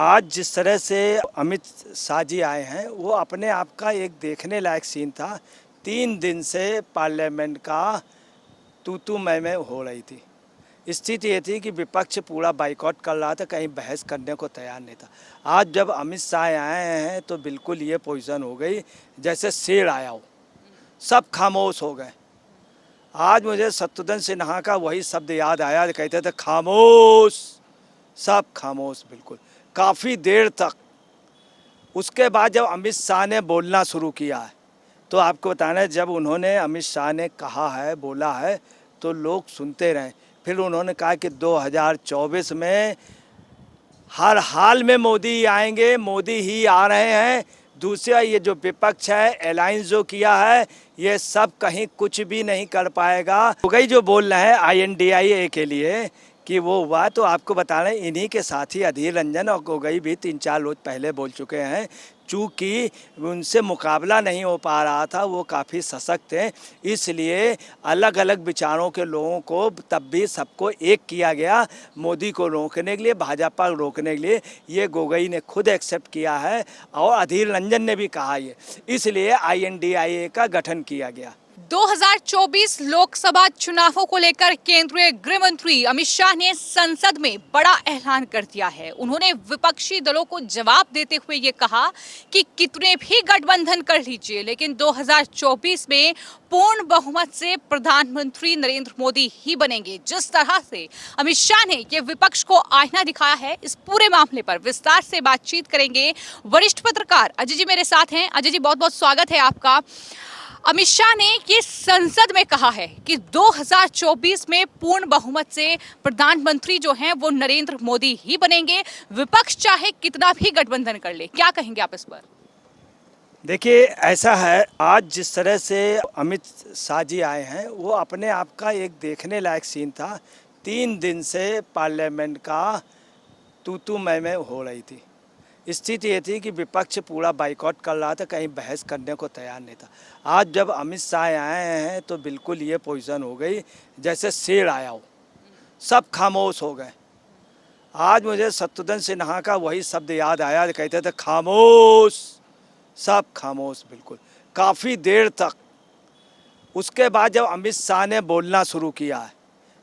आज जिस तरह से अमित शाह जी आए हैं वो अपने आप का एक देखने लायक सीन था। 3 दिन से पार्लियामेंट का तू मैं हो रही थी। स्थिति ये थी कि विपक्ष पूरा बाइकआउट कर रहा था, कहीं बहस करने को तैयार नहीं था। आज जब अमित शाह आए हैं तो बिल्कुल ये पोजीशन हो गई जैसे शेर आया हो, सब खामोश हो गए। आज मुझे शत्रुघ्न सिन्हा का वही शब्द याद आया, कहते थे खामोश, सब खामोश बिल्कुल काफ़ी देर तक। उसके बाद जब अमित शाह ने बोलना शुरू किया है तो आपको बताना है, जब उन्होंने अमित शाह ने कहा है, बोला है, तो लोग सुनते रहे। फिर उन्होंने कहा कि 2024 में हर हाल में मोदी आएंगे, मोदी ही आ रहे हैं। दूसरा, ये जो विपक्ष है, अलायंस जो किया है, ये सब कहीं कुछ भी नहीं कर पाएगा। गोगोई जो बोल रहे हैं INDIA के लिए कि वो हुआ, तो आपको बता रहे हैं इन्हीं के साथी अधीर रंजन और गोगोई भी 3-4 रोज पहले बोल चुके हैं। चूँकि उनसे मुकाबला नहीं हो पा रहा था, वो काफ़ी सशक्त हैं, इसलिए अलग अलग विचारों के लोगों को तब भी सबको एक किया गया मोदी को रोकने के लिए, भाजपा को रोकने के लिए। ये गोगोई ने खुद एक्सेप्ट किया है और अधीर रंजन ने भी कहा ये, इसलिए INDIA का गठन किया गया। 2024 लोकसभा चुनावों को लेकर केंद्रीय गृह मंत्री अमित शाह ने संसद में बड़ा ऐलान कर दिया है। उन्होंने विपक्षी दलों को जवाब देते हुए ये कहा कि कितने भी गठबंधन कर लीजिए, लेकिन 2024 में पूर्ण बहुमत से प्रधानमंत्री नरेंद्र मोदी ही बनेंगे। जिस तरह से अमित शाह ने ये विपक्ष को आईना दिखाया है, इस पूरे मामले पर विस्तार से बातचीत करेंगे। वरिष्ठ पत्रकार अजय जी मेरे साथ हैं। अजय जी, बहुत बहुत स्वागत है आपका। अमित शाह ने ये संसद में कहा है कि 2024 में पूर्ण बहुमत से प्रधानमंत्री जो हैं वो नरेंद्र मोदी ही बनेंगे, विपक्ष चाहे कितना भी गठबंधन कर ले। क्या कहेंगे आप इस पर? देखिए, ऐसा है, आज जिस तरह से अमित शाह जी आए हैं वो अपने आप का एक देखने लायक सीन था। 3 दिन से पार्लियामेंट का तू मैं हो रही थी। स्थिति ये थी कि विपक्ष पूरा बाइकआउट कर रहा था, कहीं बहस करने को तैयार नहीं था। आज जब अमित शाह आए हैं तो बिल्कुल ये पोजीशन हो गई जैसे शेर आया हो, सब खामोश हो गए। आज मुझे शत्रुघ्न सिन्हा का वही शब्द याद आया, कहते थे खामोश, सब खामोश बिल्कुल काफ़ी देर तक। उसके बाद जब अमित शाह ने बोलना शुरू किया है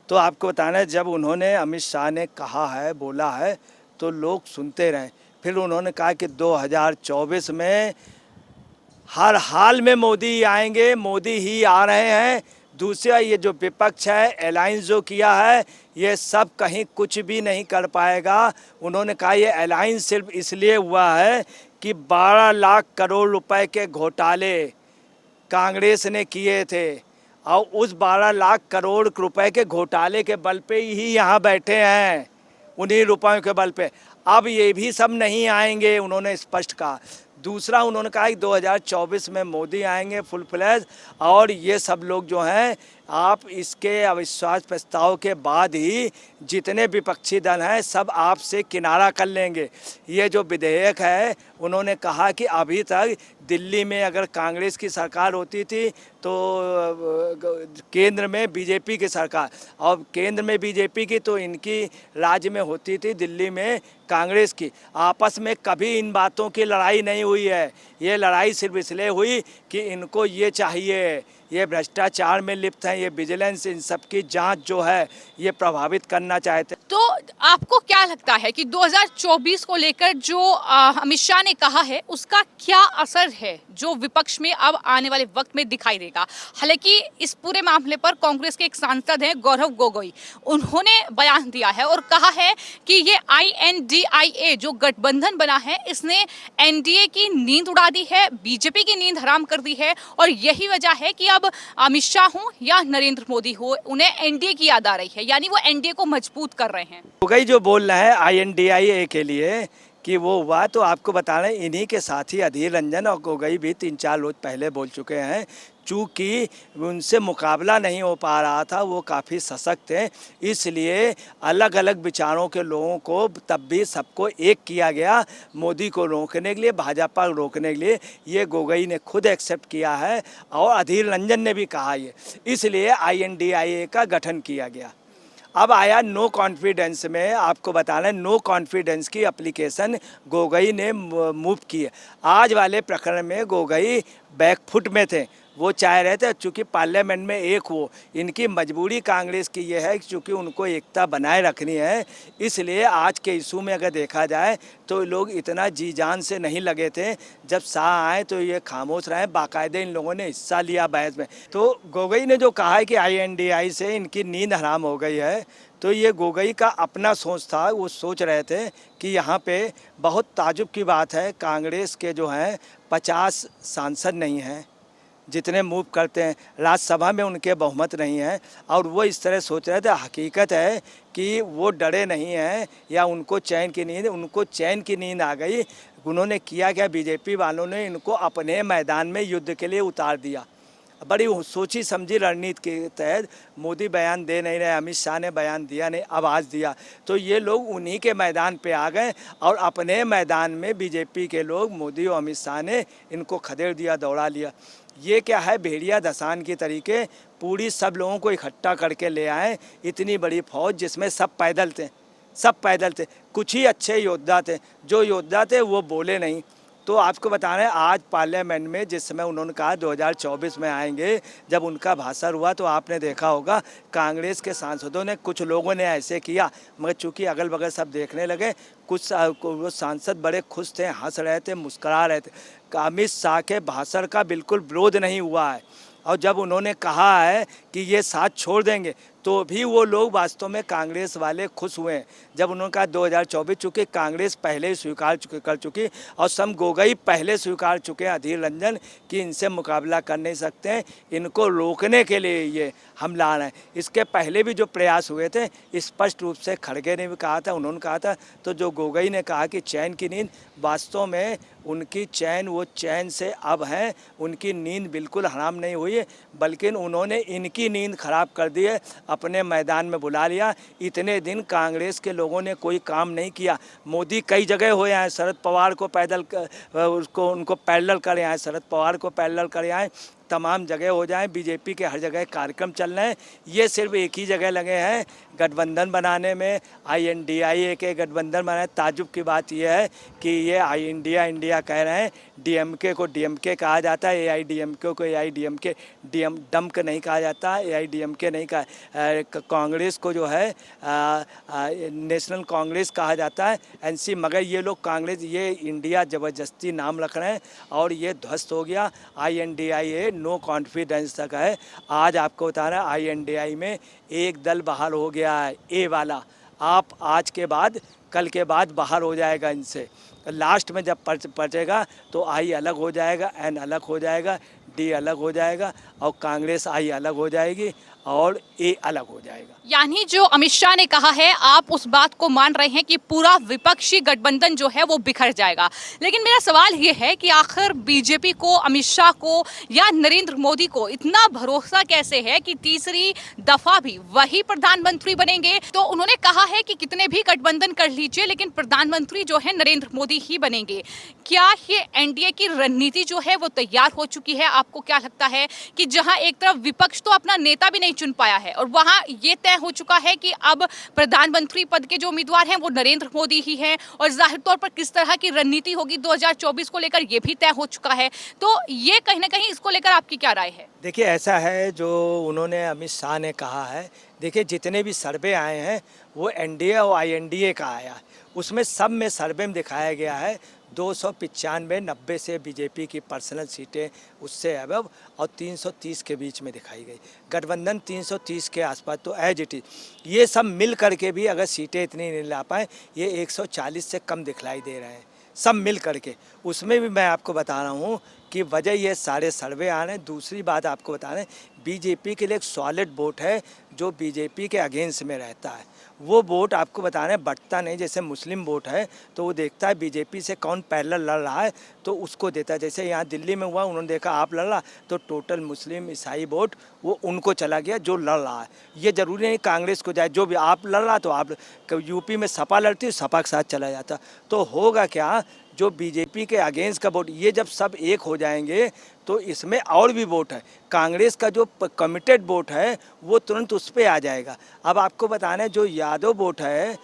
तो आपको बताना है, जब उन्होंने अमित शाह ने कहा है, बोला है, तो लोग सुनते रहे। फिर उन्होंने कहा कि 2024 में हर हाल में मोदी आएंगे, मोदी ही आ रहे हैं। दूसरा, ये जो विपक्ष है, अलायंस जो किया है, ये सब कहीं कुछ भी नहीं कर पाएगा। उन्होंने कहा ये अलायंस सिर्फ इसलिए हुआ है कि 12 लाख करोड़ रुपए के घोटाले कांग्रेस ने किए थे और उस 12 लाख करोड़ रुपए के घोटाले के बल पे ही यहाँ बैठे हैं, उन्हीं रुपयों के बल पे। अब ये भी सब नहीं आएंगे, उन्होंने स्पष्ट कहा। दूसरा, उन्होंने कहा कि 2024 में मोदी आएंगे फुल फ्लैश, और ये सब लोग जो हैं, आप इसके अविश्वास प्रस्ताव के बाद ही जितने विपक्षी दल हैं सब आपसे किनारा कर लेंगे। ये जो विधेयक है, उन्होंने कहा कि अभी तक दिल्ली में अगर कांग्रेस की सरकार होती थी तो केंद्र में बीजेपी की सरकार, और केंद्र में बीजेपी की तो इनकी राज्य में होती थी दिल्ली में कांग्रेस की। आपस में कभी इन बातों की लड़ाई नहीं हुई है। ये लड़ाई सिर्फ इसलिए हुई कि इनको ये चाहिए, ये भ्रष्टाचार में लिप्त हैं, ये विजिलेंस, इन सब की जांच जो है ये प्रभावित करना चाहते। तो आपको क्या लगता है कि 2024 को लेकर जो अमित शाह ने कहा है उसका क्या असर है जो विपक्ष में अब आने वाले वक्त में दिखाई देगा? हालांकि इस पूरे मामले पर कांग्रेस के एक सांसद हैं गौरव गोगोई, उन्होंने बयान दिया है और कहा है कि ये INDIA जो गठबंधन बना है इसने NDA की नींद उड़ा दी है, बीजेपी की नींद हराम कर दी है, और यही वजह है कि अब अमित शाह हो या नरेंद्र मोदी हो, उन्हें NDA की याद आ रही है, यानी वो NDA को मजबूत कर रहे हैं। गोगोई जो बोल रहे हैं INDIA के लिए कि वो हुआ, तो आपको बता रहे हैं इन्हीं के साथी अधीर रंजन और गोगोई भी 3-4 रोज पहले बोल चुके हैं। चूँकि उनसे मुकाबला नहीं हो पा रहा था, वो काफ़ी सशक्त हैं, इसलिए अलग अलग विचारों के लोगों को तब भी सबको एक किया गया मोदी को रोकने के लिए, भाजपा को रोकने के लिए। ये गोगोई ने खुद एक्सेप्ट किया है और अधीर रंजन ने भी कहा ये, इसलिए INDIA का गठन किया गया। अब आया नो कॉन्फिडेंस में, आपको बताना है नो कॉन्फिडेंस की एप्लीकेशन गोगोई ने मूव की है। आज वाले प्रकरण में गोगोई बैकफुट में थे, वो चाह रहे थे चूँकि पार्लियामेंट में एक हो, इनकी मजबूरी कांग्रेस की ये है चूँकि उनको एकता बनाए रखनी है, इसलिए आज के इशू में अगर देखा जाए तो लोग इतना जी जान से नहीं लगे थे। जब शाह आए तो ये खामोश रहे, बाकायदे इन लोगों ने हिस्सा लिया बहस में। तो गोगोई ने जो कहा है कि INDI से इनकी नींद हराम हो गई है, तो ये गोगोई का अपना सोच था। वो सोच रहे थे कि यहाँ पे बहुत ताजुब की बात है, कांग्रेस के जो हैं 50 सांसद नहीं हैं जितने मूव करते हैं, राज्यसभा में उनके बहुमत नहीं है, और वो इस तरह सोच रहे थे। हकीकत है कि वो डरे नहीं हैं या उनको चैन की नींद आ गई। उन्होंने किया क्या, बीजेपी वालों ने इनको अपने मैदान में युद्ध के लिए उतार दिया। बड़ी सोची समझी रणनीति के तहत मोदी बयान दे नहीं रहे, अमित शाह ने बयान दिया नहीं, आवाज़ दिया, तो ये लोग उन्हीं के मैदान पे आ गए और अपने मैदान में बीजेपी के लोग, मोदी और अमित शाह ने इनको खदेड़ दिया, दौड़ा लिया। ये क्या है, भेड़िया धसान की तरीके पूरी सब लोगों को इकट्ठा करके ले आए। इतनी बड़ी फौज जिसमें सब पैदल थे, कुछ ही अच्छे योद्धा थे, जो योद्धा थे वो बोले नहीं। तो आपको बता रहे हैं आज पार्लियामेंट में जिस समय उन्होंने कहा 2024 में आएंगे, जब उनका भाषण हुआ तो आपने देखा होगा कांग्रेस के सांसदों ने, कुछ लोगों ने ऐसे किया, मगर चूंकि अगल बगल सब देखने लगे, कुछ वो सांसद बड़े खुश थे, हंस रहे थे, मुस्करा रहे थे। अमित शाह के भाषण का बिल्कुल विरोध नहीं हुआ है, और जब उन्होंने कहा है कि ये साथ छोड़ देंगे तो भी वो लोग वास्तव में कांग्रेस वाले खुश हुए हैं। जब उन्होंने कहा 2024, चूँकि कांग्रेस पहले ही स्वीकार कर चुकी और सम गोगोई पहले स्वीकार चुके हैं, अधीर रंजन, कि इनसे मुकाबला कर नहीं सकते हैं, इनको रोकने के लिए ये हमला आ रहे हैं। इसके पहले भी जो प्रयास हुए थे, स्पष्ट रूप से खड़गे ने भी कहा था, उन्होंने कहा था। तो जो गोगोई ने कहा कि चैन की नींद, वास्तव में उनकी चैन, वो चैन से अब हैं, उनकी नींद बिल्कुल हराम नहीं हुई है, बल्कि उन्होंने इनकी नींद खराब कर दी है, अपने मैदान में बुला लिया। इतने दिन कांग्रेस के लोगों ने कोई काम नहीं किया। मोदी कई जगह हुए हैं, शरद पवार को उनको पैरेलल करे आए, शरद पवार को पैरेलल करे आए, तमाम जगह हो जाए, बीजेपी के हर जगह कार्यक्रम चल रहे हैं। ये सिर्फ एक ही जगह लगे हैं, गठबंधन बनाने में, INDI के गठबंधन बनाने। ताजुब की बात यह है कि ये इंडिया कह रहे हैं, DMK को DMK कहा जाता है, AIDMK को AIDMK, डम्क नहीं कहा जाता, AIDMK नहीं कहा। कांग्रेस को जो है नेशनल कांग्रेस कहा जाता है, NC, मगर ये लोग कांग्रेस, ये इंडिया ज़बरदस्ती नाम रख रहे हैं और ये ध्वस्त हो गया। INDI नो कॉन्फिडेंस तक है। आज आपको बता रहा है INDI में एक दल बाहर हो गया है, A वाला। आप आज के बाद, कल के बाद बाहर हो जाएगा इनसे। लास्ट में जब पचेगा तो I अलग हो जाएगा, N अलग हो जाएगा, D अलग हो जाएगा, और कांग्रेस I अलग हो जाएगी और A अलग हो जाएगा। यानी जो अमित शाह ने कहा है, आप उस बात को मान रहे हैं कि पूरा विपक्षी गठबंधन जो है वो बिखर जाएगा। लेकिन मेरा सवाल ये है कि आखिर बीजेपी को, अमित शाह को या नरेंद्र मोदी को इतना भरोसा कैसे है कि तीसरी दफा भी वही प्रधानमंत्री बनेंगे? तो उन्होंने कहा है कि कितने भी गठबंधन कर लीजिए, लेकिन प्रधानमंत्री जो है नरेंद्र मोदी ही बनेंगे। क्या ये NDA की रणनीति जो है वो तैयार हो चुकी है? आपको क्या लगता है कि जहां एक तरफ विपक्ष तो अपना नेता भी नहीं चुन पाया है और वहां ये तय हो चुका है कि अब प्रधानमंत्री पद के जो उम्मीदवार हैं वो नरेंद्र मोदी ही हैं, और जाहिर तौर पर किस तरह की रणनीति होगी 2024 को लेकर ये भी तय हो चुका है, तो ये कहीं ना कहीं इसको लेकर आपकी क्या राय है? देखिए, ऐसा है जो उन्होंने अमित शाह ने कहा है, देखिए जितने भी सर्वे आए हैं वो NDA और INDA का आया है, उसमें सब में सर्वे में दिखाया गया है 295-90 से बीजेपी की पर्सनल सीटें उससे अबव, और 330 के बीच में दिखाई गई। गठबंधन 330 के आसपास, तो एज इट इज़ ये सब मिल करके भी अगर सीटें इतनी नहीं ला पाए, ये 140 से कम दिखलाई दे रहे हैं सब मिल करके। उसमें भी मैं आपको बता रहा हूँ कि वजह ये सारे सर्वे आ रहे हैं। दूसरी बात आपको बता रहे हैं, बीजेपी के लिए एक सॉलिड वोट है जो बीजेपी के अगेंस्ट में रहता है। वो वोट आपको बता रहे हैं बढ़ता नहीं, जैसे मुस्लिम वोट है तो वो देखता है बीजेपी से कौन पैरेलल लड़ रहा है तो उसको देता है। जैसे यहाँ दिल्ली में हुआ, उन्होंने देखा आप लड़ रहा तो टोटल मुस्लिम ईसाई वोट वो उनको चला गया जो लड़ रहा है। ये ज़रूरी नहीं कांग्रेस को जाए, जो भी आप लड़ रहा तो आप, यूपी में सपा लड़ती है, सपा के साथ चला जाता। तो होगा क्या, जो बीजेपी के अगेंस्ट का वोट, ये जब सब एक हो जाएंगे तो इसमें और भी वोट है। कांग्रेस का जो कमिटेड वोट है वो तुरंत उस पर आ जाएगा। अब आपको बताना है जो यादव वोट है,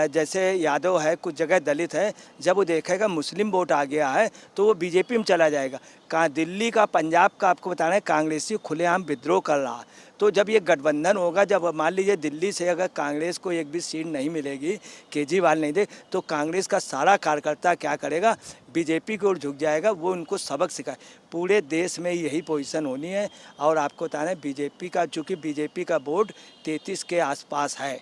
जैसे यादव है, कुछ जगह दलित है, जब वो देखेगा मुस्लिम वोट आ गया है तो वो बीजेपी में चला जाएगा। कहाँ दिल्ली का, पंजाब का आपको बताना है कांग्रेसी खुलेआम विद्रोह कर रहा। तो जब ये गठबंधन होगा, जब मान लीजिए दिल्ली से अगर कांग्रेस को एक भी सीट नहीं मिलेगी, केजरीवाल नहीं दे, तो कांग्रेस का सारा कार्यकर्ता क्या करेगा, बीजेपी की ओर झुक जाएगा, वो उनको सबक सिखाए। पूरे देश में यही पोजीशन होनी है। और आपको बताना है बीजेपी का, चूँकि बीजेपी का वोट 33 के आसपास है,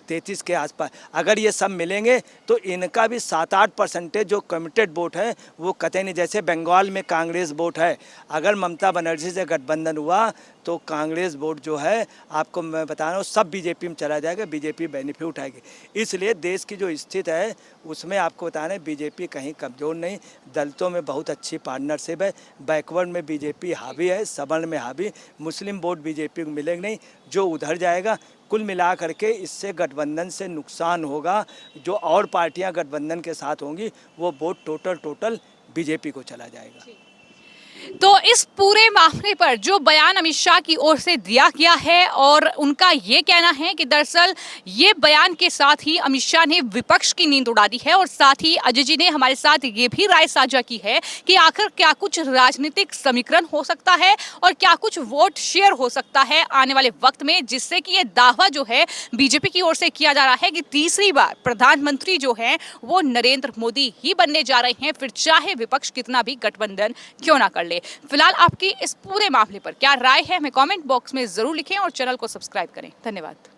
33 के आसपास, अगर ये सब मिलेंगे तो इनका भी 7-8% जो कमिटेड वोट है वो कतई नहीं। जैसे बंगाल में कांग्रेस वोट है, अगर ममता बनर्जी से गठबंधन हुआ तो कांग्रेस वोट जो है, आपको मैं बता रहा हूँ, सब बीजेपी में चला जाएगा, बीजेपी बेनिफिट उठाएगी। इसलिए देश की जो स्थिति है उसमें आपको बता रहे हैं बीजेपी कहीं कमज़ोर नहीं। दलितों में बहुत अच्छी पार्टनरशिप है, बैकवर्ड में बीजेपी हावी है, सवर्ण में हावी। मुस्लिम वोट बीजेपी को मिलेंगे नहीं, जो उधर जाएगा। कुल मिला करके इससे गठबंधन से नुकसान होगा। जो और पार्टियां गठबंधन के साथ होंगी वो वोट टोटल बीजेपी को चला जाएगा। तो इस पूरे मामले पर जो बयान अमित शाह की ओर से दिया गया है, और उनका ये कहना है कि दरअसल ये बयान के साथ ही अमित शाह ने विपक्ष की नींद उड़ा दी है। और साथ ही अजय जी ने हमारे साथ ये भी राय साझा की है कि आखिर क्या कुछ राजनीतिक समीकरण हो सकता है और क्या कुछ वोट शेयर हो सकता है आने वाले वक्त में, जिससे कि ये दावा जो है बीजेपी की ओर से किया जा रहा है कि तीसरी बार प्रधानमंत्री जो है वो नरेंद्र मोदी ही बनने जा रहे हैं, फिर चाहे विपक्ष कितना भी गठबंधन क्यों ना कर ले। फिलहाल आपकी इस पूरे मामले पर क्या राय है हमें कमेंट बॉक्स में जरूर लिखें और चैनल को सब्सक्राइब करें। धन्यवाद।